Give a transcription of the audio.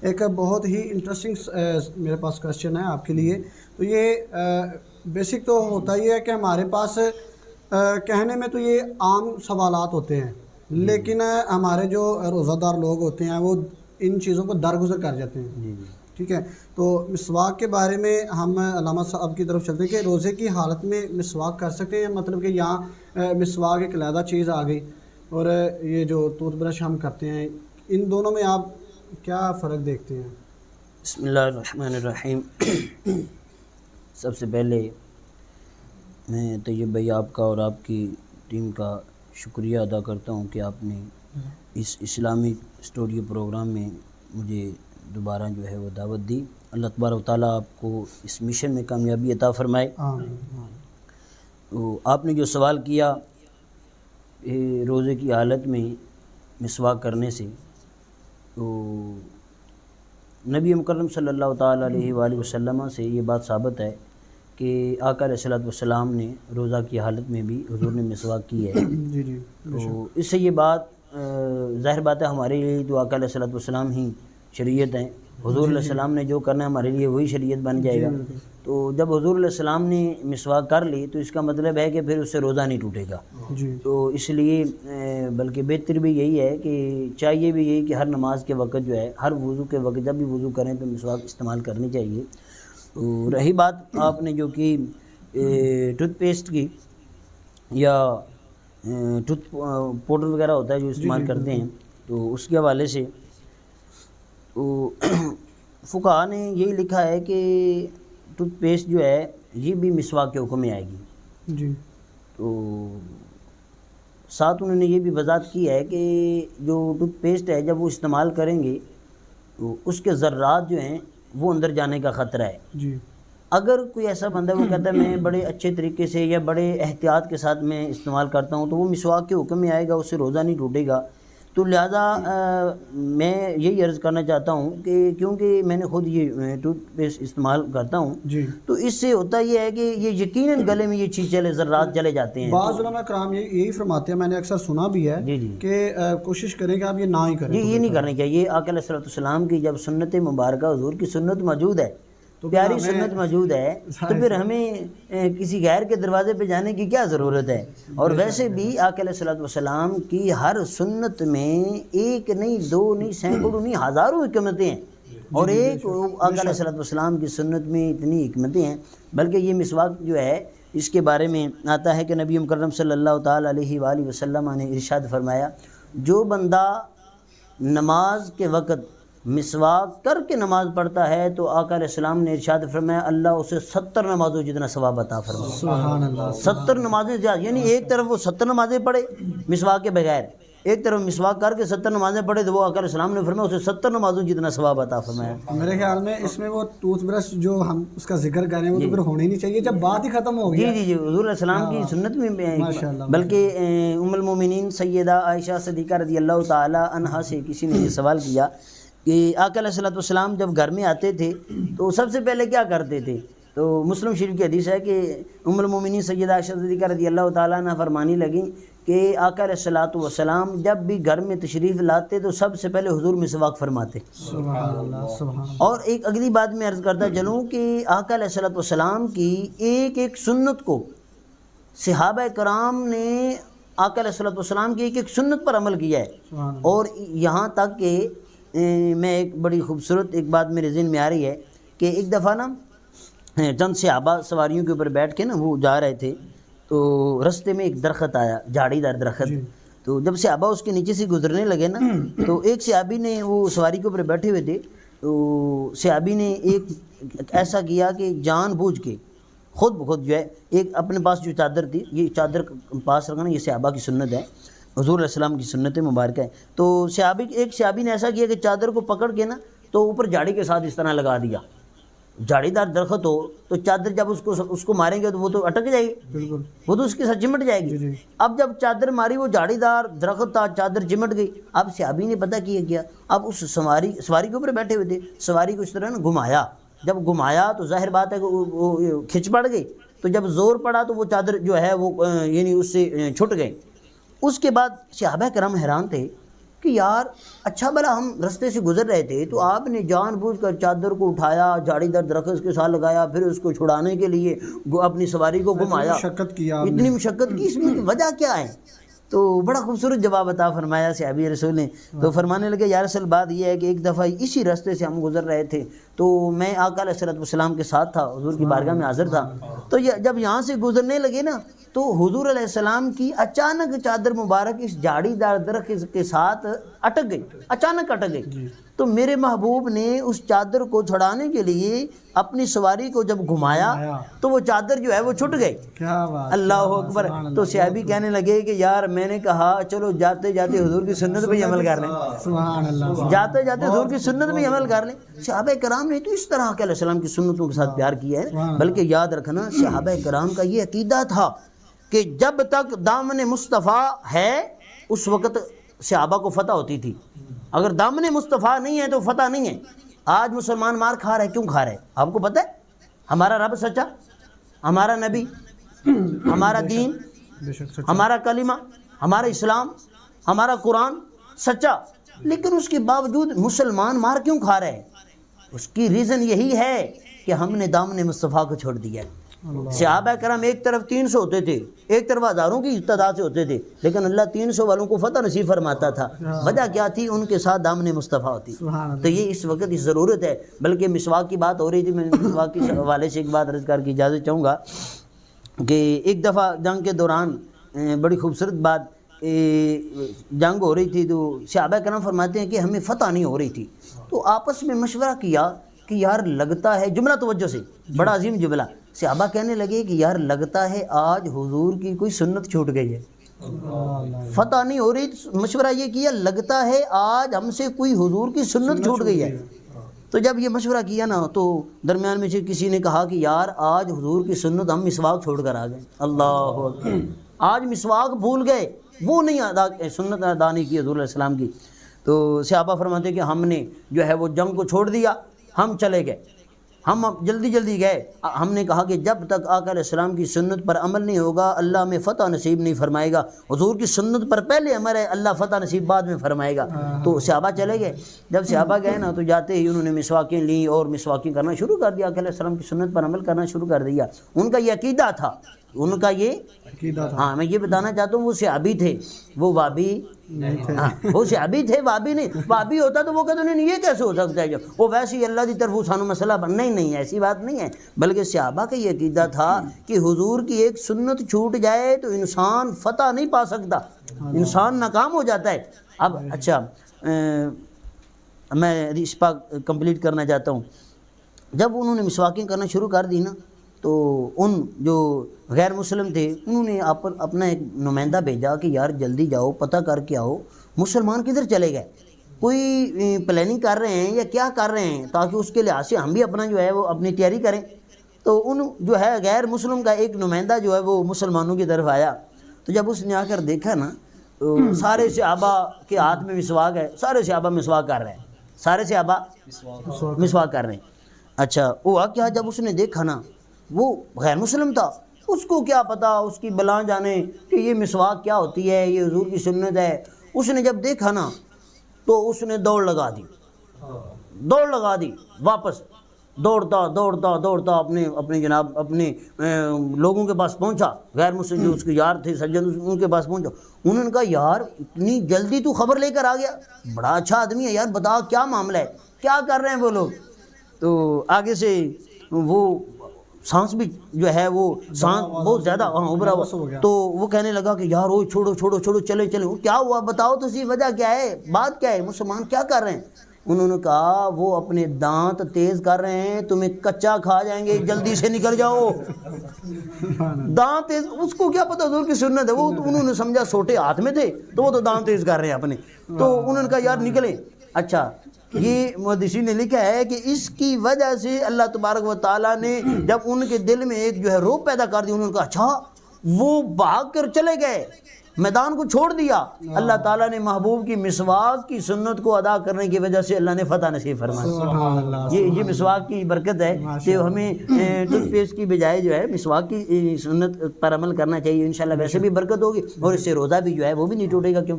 ایک بہت ہی انٹرسٹنگ میرے پاس کوشچن ہے آپ کے لیے. تو یہ بیسک تو ہوتا ہی ہے کہ ہمارے پاس کہنے میں تو یہ عام سوالات ہوتے ہیں، لیکن ہمارے جو روزہ دار لوگ ہوتے ہیں وہ ان چیزوں کو درگزر کر جاتے ہیں. ٹھیک ہے، تو مسواک کے بارے میں ہم علامہ صاحب کی طرف چلتے ہیں کہ روزے کی حالت میں مسواک کر سکتے ہیں، مطلب کہ یہاں مسواک ایک علیحدہ چیز آ گئی اور یہ جو ٹوتھ برش ہم کرتے ہیں، ان دونوں میں آپ کیا فرق دیکھتے ہیں؟ بسم اللہ الرحمن الرحیم. سب سے پہلے میں طیب بھائی آپ کا اور آپ کی ٹیم کا شکریہ ادا کرتا ہوں کہ آپ نے اس اسلامی اسٹوڈیو پروگرام میں مجھے دوبارہ جو ہے وہ دعوت دی. اللہ تبارک و تعالیٰ آپ کو اس مشن میں کامیابی عطا فرمائے. تو آپ نے جو سوال کیا روزے کی حالت میں مسواک کرنے سے، تو نبی مکرم صلی اللہ تعالیٰ علیہ وآلہ وسلم سے یہ بات ثابت ہے کہ آقا علیہ الصلوۃ والسلام نے روزہ کی حالت میں بھی حضور نے مسواک کی ہے. تو اس سے یہ بات ظاہر بات ہے ہمارے لیے تو آقا علیہ الصلوۃ والسلام ہی شریعت ہیں. حضور علیہ السلام نے جو کرنا ہے ہمارے لیے وہی شریعت بن جائے گا. تو جب حضور علیہ السلام نے مسواک کر لی تو اس کا مطلب ہے کہ پھر اس سے روزہ نہیں ٹوٹے گا. تو اس لیے بلکہ بہتر بھی یہی ہے کہ چاہیے بھی یہی کہ ہر نماز کے وقت جو ہے، ہر وضو کے وقت جب بھی وضو کریں تو مسواک استعمال کرنی چاہیے. تو رہی بات آپ نے جو کی ٹوتھ پیسٹ کی یا ٹوتھ پاؤڈر وغیرہ ہوتا ہے جو استعمال کرتے ہیں، تو اس کے حوالے سے تو فقہاء نے یہی لکھا ہے کہ ٹوتھ پیسٹ جو ہے یہ بھی مسواک کے حکم میں آئے گی. تو ساتھ انہوں نے یہ بھی وضاحت کی ہے کہ جو ٹوتھ پیسٹ ہے جب وہ استعمال کریں گے تو اس کے ذرات جو ہیں وہ اندر جانے کا خطرہ ہے. اگر کوئی ایسا بندہ وہ کہتا ہے میں بڑے اچھے طریقے سے یا بڑے احتیاط کے ساتھ میں استعمال کرتا ہوں، تو وہ مسواک کے حکم میں آئے گا، اس سے روزہ نہیں ٹوٹے گا. تو لہٰذا میں یہی عرض کرنا چاہتا ہوں کہ کیونکہ میں نے خود یہ ٹوتھ پیسٹ استعمال کرتا ہوں، تو اس سے ہوتا یہ ہے کہ یہ یقیناً گلے میں یہ چیز ذرات چلے جاتے ہیں. بعض علماء کرام یہی فرماتے ہیں، میں نے اکثر سنا بھی ہے کہ کوشش کریں کہ آپ یہ نہ ہی کریں. یہ نہیں کرنی چاہیے. آقا علیہ الصلوۃ والسلام کی جب سنت مبارکہ حضور کی سنت موجود ہے، پیاری سنت موجود ہے، تو پھر ہمیں کسی غیر کے دروازے پہ جانے کی کیا ضرورت ہے؟ اور ویسے بھی آقا علیہ الصلوۃ والسلام کی ہر سنت میں ایک نہیں، دو نہیں، سینکڑوں نہیں، ہزاروں حکمتیں ہیں. اور ایک آقا علیہ الصلوۃ والسلام کی سنت میں اتنی حکمتیں ہیں. بلکہ یہ مسواک جو ہے اس کے بارے میں آتا ہے کہ نبی مکرم صلی اللہ تعالیٰ علیہ وآلہ وسلم نے ارشاد فرمایا، جو بندہ نماز کے وقت مسواک کر کے نماز پڑھتا ہے تو آقا علیہ السلام نے ارشاد فرمایا اللہ اسے 70 نمازوں جتنا ثواب عطا فرمائے. سبحان اللہ. 70 نمازیں زیادہ، یعنی ایک طرف وہ 70 نمازیں پڑھے مسواک کے بغیر، ایک طرف مسواک کر کے 70 نمازیں پڑھے، تو وہ آقا علیہ السلام نے فرمایا اسے 70 نمازوں جتنا ثواب عطا فرمایا. میرے خیال میں اس میں وہ ٹوتھ برش جو ہم اس کا ذکر کر رہے ہیں وہ تو پھر ہونا ہی نہیں چاہیے جب بات ہی ختم ہو گئی. جی حضور علیہ السلام کی سنت میں بلکہ ام المومنین سیدہ عائشہ صدیقہ رضی اللہ تعالی عنہا سے کسی نے یہ سوال کیا کہ آقا علیہ الصلوۃ والسلام جب گھر میں آتے تھے تو سب سے پہلے کیا کرتے تھے؟ تو مسلم شریف کی حدیث ہے کہ ام المومنین سیدہ عائشہ صدیقہ رضی اللہ تعالیٰ عنہ فرمانے لگیں کہ آقا علیہ الصلوۃ والسلام جب بھی گھر میں تشریف لاتے تو سب سے پہلے حضور مسواک فرماتے. سبحان اللہ. سبحان. اور ایک اگلی بات میں عرض کرتا چلوں کہ آقا علیہ الصلوۃ والسلام کی ایک ایک سنت کو صحابہ کرام نے آقا علیہ الصلوۃ والسلام کی ایک ایک سنت پر عمل کیا ہے. اور یہاں تک کہ میں ایک بڑی خوبصورت ایک بات میرے ذہن میں آ رہی ہے کہ ایک دفعہ نا چند صحابہ سواریوں کے اوپر بیٹھ کے نا وہ جا رہے تھے، تو رستے میں ایک درخت آیا، جھاڑی دار درخت. تو جب صحابہ اس کے نیچے سے گزرنے لگے نا تو ایک صحابی نے، وہ سواری کے اوپر بیٹھے ہوئے تھے، تو صحابی نے ایک ایسا کیا کہ جان بوجھ کے خود بخود جو ہے ایک اپنے پاس جو چادر تھی، یہ چادر پاس رکھنا یہ صحابہ کی سنت ہے، حضور علیہ السلام کی سنت مبارکہ ہے. تو ایک صحابی نے ایسا کیا کہ چادر کو پکڑ کے نا تو اوپر جھاڑی کے ساتھ اس طرح لگا دیا. جھاڑی دار درخت ہو تو چادر جب اس کو ماریں گے تو وہ تو اٹک جائے گی، وہ تو اس کے ساتھ چمٹ جائے گی. اب جب چادر ماری وہ جھاڑی دار درخت تھا، چادر چمٹ گئی. اب صحابی نے پتہ کیا اب اس سواری کے اوپر بیٹھے ہوئے تھے، سواری کو اس طرح نا گھمایا. جب گھمایا تو ظاہر بات ہے کہ وہ کھچ پڑ گئی. تو جب زور پڑا تو وہ چادر جو ہے وہ یعنی اس سے چھٹ گئی. اس کے بعد صحابہ کرام حیران تھے کہ یار اچھا بھلا ہم رستے سے گزر رہے تھے تو آپ نے جان بوجھ کر چادر کو اٹھایا، جھاڑی در درخت کے ساتھ لگایا، پھر اس کو چھڑانے کے لیے اپنی سواری کو گھمایا، مشقت کیا آپ نے۔ اتنی مشقت کی، اس میں وجہ کیا ہے؟ تو بڑا خوبصورت جواب عطا فرمایا صحابی رسول نے۔ تو فرمانے لگے یا رسول بات یہ ہے کہ ایک دفعہ اسی راستے سے ہم گزر رہے تھے تو میں آقا علیہ الصلوۃ والسلام کے ساتھ تھا، حضور کی بارگاہ میں حاضر تھا، تو جب یہاں سے گزرنے لگے نا تو حضور علیہ السلام کی اچانک چادر مبارک اس جھاڑی دار درخت کے ساتھ اٹک گئی، اچانک اٹک گئی۔ تو میرے محبوب نے اس چادر کو چھڑانے کے لیے اپنی سواری کو جب گھمایا تو وہ چادر جو ہے وہ چھٹ گئی۔ کیا بات، اللہ اکبر۔ تو صحابی کہنے لگے کہ یار میں نے کہا چلو جاتے جاتے حضور کی سنت پہ عمل کر لیں، سبحان اللہ، جاتے جاتے حضور کی سنت پہ عمل کر لیں۔ صحابہ کرام نے تو اس طرح کہ علیہ السلام کی سنتوں کے ساتھ پیار کیا ہے، بلکہ یاد رکھنا صحابہ کرام کا یہ عقیدہ تھا کہ جب تک دامن مصطفیٰ ہے اس وقت صحابہ کو فتح ہوتی تھی، اگر دامن مصطفیٰ نہیں ہے تو فتح نہیں ہے۔ آج مسلمان مار کھا رہے، کیوں کھا رہے؟ آپ کو پتہ ہے ہمارا رب سچا، ہمارا نبی، ہمارا دین، بے شک سچ، ہمارا کلمہ، ہمارا اسلام، ہمارا قرآن سچا، لیکن اس کے باوجود مسلمان مار کیوں کھا رہے ہیں؟ اس کی ریزن یہی ہے کہ ہم نے دامن مصطفیٰ کو چھوڑ دیا ہے۔ صحابہ کرام ایک طرف 300 ہوتے تھے، ایک طرف ہزاروں کی تعداد سے ہوتے تھے، لیکن اللہ 300 والوں کو فتح نصیب فرماتا تھا۔ وجہ کیا تھی؟ ان کے ساتھ دامن مصطفیٰ ہوتی۔ تو یہ اس وقت اس ضرورت ہے، بلکہ مسواک کی بات ہو رہی تھی، میں مسواک کے حوالے سے ایک بات عرض کر کے اجازت چاہوں گا کہ ایک دفعہ جنگ کے دوران بڑی خوبصورت بات، جنگ ہو رہی تھی تو صحابہ کرام فرماتے ہیں کہ ہمیں فتح نہیں ہو رہی تھی، تو آپس میں مشورہ کیا کہ یار لگتا ہے، جملہ توجہ سے، بڑا عظیم جملہ، صحابہ کہنے لگے کہ یار لگتا ہے آج حضور کی کوئی سنت چھوٹ گئی ہے، فتح نہیں ہو رہی، مشورہ یہ کیا لگتا ہے آج ہم سے کوئی حضور کی سنت چھوٹ گئی ہے۔ تو جب یہ مشورہ کیا نا تو درمیان میں سے کسی نے کہا کہ یار آج حضور کی سنت ہم مسواک چھوڑ کر آ گئے۔ اللہ اکبر، آج مسواک بھول گئے، وہ نہیں سنت ادا نہیں کی حضور علیہ السلام کی۔ تو صحابہ فرماتے ہیں کہ ہم نے جو ہے وہ جنگ کو چھوڑ دیا، ہم چلے گئے، ہم جلدی جلدی گئے، ہم نے کہا کہ جب تک آقا علیہ السلام کی سنت پر عمل نہیں ہوگا اللہ میں فتح نصیب نہیں فرمائے گا، حضور کی سنت پر پہلے عمل ہے، اللہ فتح نصیب بعد میں فرمائے گا۔ تو صحابہ چلے گئے، جب صحابہ گئے نا تو جاتے ہی انہوں نے مسواکیں لیں اور مسواکیں کرنا شروع کر دیا، آقا علیہ السلام کی سنت پر عمل کرنا شروع کر دیا۔ ان کا یہ عقیدہ تھا، ان کا یہ عقیدہ تھا، ہاں میں یہ بتانا چاہتا ہوں وہ صحابی تھے، وہ وابی نہیں تھے، وہ صحابی تھے، وابی نہیں۔ وابی ہوتا تو وہ کہتے نہیں یہ کیسے ہو سکتا ہے، جو وہ ویسے ہی اللہ کی طرف سانو مسئلہ نہیں ایسی بات نہیں ہے، بلکہ صحابہ کا یہ عقیدہ تھا کہ حضور کی ایک سنت چھوٹ جائے تو انسان فتح نہیں پا سکتا، انسان ناکام ہو جاتا ہے۔ اب اچھا میں اس پاک کمپلیٹ کرنا چاہتا ہوں، جب انہوں نے مسواکیں کرنا شروع کر دی نا تو ان جو غیر مسلم تھے انہوں نے اپنا ایک نمائندہ بھیجا کہ یار جلدی جاؤ پتہ کر کے آؤ مسلمان کدھر چلے گئے، کوئی پلاننگ کر رہے ہیں یا کیا کر رہے ہیں، تاکہ اس کے لحاظ سے ہم بھی اپنا جو ہے وہ اپنی تیاری کریں۔ تو ان جو ہے غیر مسلم کا ایک نمائندہ جو ہے وہ مسلمانوں کی طرف آیا، تو جب اس نے آ کر دیکھا نا تو سارے صحابہ کے ہاتھ میں مسواک ہے، سارے صحابہ مسواک کر رہے ہیں، سارے صحابہ مسواک کر رہے ہیں۔ اچھا ہوا کیا، جب اس نے دیکھا نا وہ غیر مسلم تھا، اس کو کیا پتا، اس کی بلاں جانے کہ یہ مسواک کیا ہوتی ہے، یہ حضور کی سنت ہے۔ اس نے جب دیکھا نا تو اس نے دوڑ لگا دی واپس، دوڑتا اپنے جناب اپنے لوگوں کے پاس پہنچا، غیر مسلم جو اس کے یار تھے سجن ان کے پاس پہنچا۔ انہوں نے کہا یار اتنی جلدی تو خبر لے کر آ گیا، بڑا اچھا آدمی ہے یار، بتا کیا معاملہ ہے، کیا کر رہے ہیں وہ لوگ۔ تو آگے سے وہ سانس بھی جو ہے وہ سانس بہت زیادہ ابھرا ہوا، تو وہ کہنے لگا کہ یار وہ چھوڑو چلے کیا ہوا بتاؤ تو سی، وجہ کیا ہے، بات کیا ہے، مسلمان کیا کر رہے ہیں؟ انہوں نے کہا وہ اپنے دانت تیز کر رہے ہیں، تمہیں کچا کھا جائیں گے، جلدی سے نکل جاؤ۔ دانت تیز، اس کو کیا پتا حضور کی سنت ہے، وہ انہوں نے سمجھا سوٹے ہاتھ میں تھے تو وہ تو دانت تیز کر رہے ہیں اپنے، تو انہوں نے کہا یار نکلیں۔ اچھا یہ محدثین نے لکھا ہے کہ اس کی وجہ سے اللہ تبارک و تعالیٰ نے جب ان کے دل میں ایک جو ہے روب پیدا کر دی، انہوں نے کہا اچھا وہ بھاگ کر چلے گئے، میدان کو چھوڑ دیا، اللہ تعالیٰ نے محبوب کی مسواک کی سنت کو ادا کرنے کی وجہ سے اللہ نے فتح نصیب فرمایا۔ یہ مسواک کی برکت ہے کہ ہمیں ٹوتھ پیسٹ کی بجائے جو ہے مسواک کی سنت پر عمل کرنا چاہیے، انشاءاللہ ویسے بھی برکت ہوگی اور اس سے روزہ بھی جو ہے وہ بھی نہیں ٹوٹے گا، کیونکہ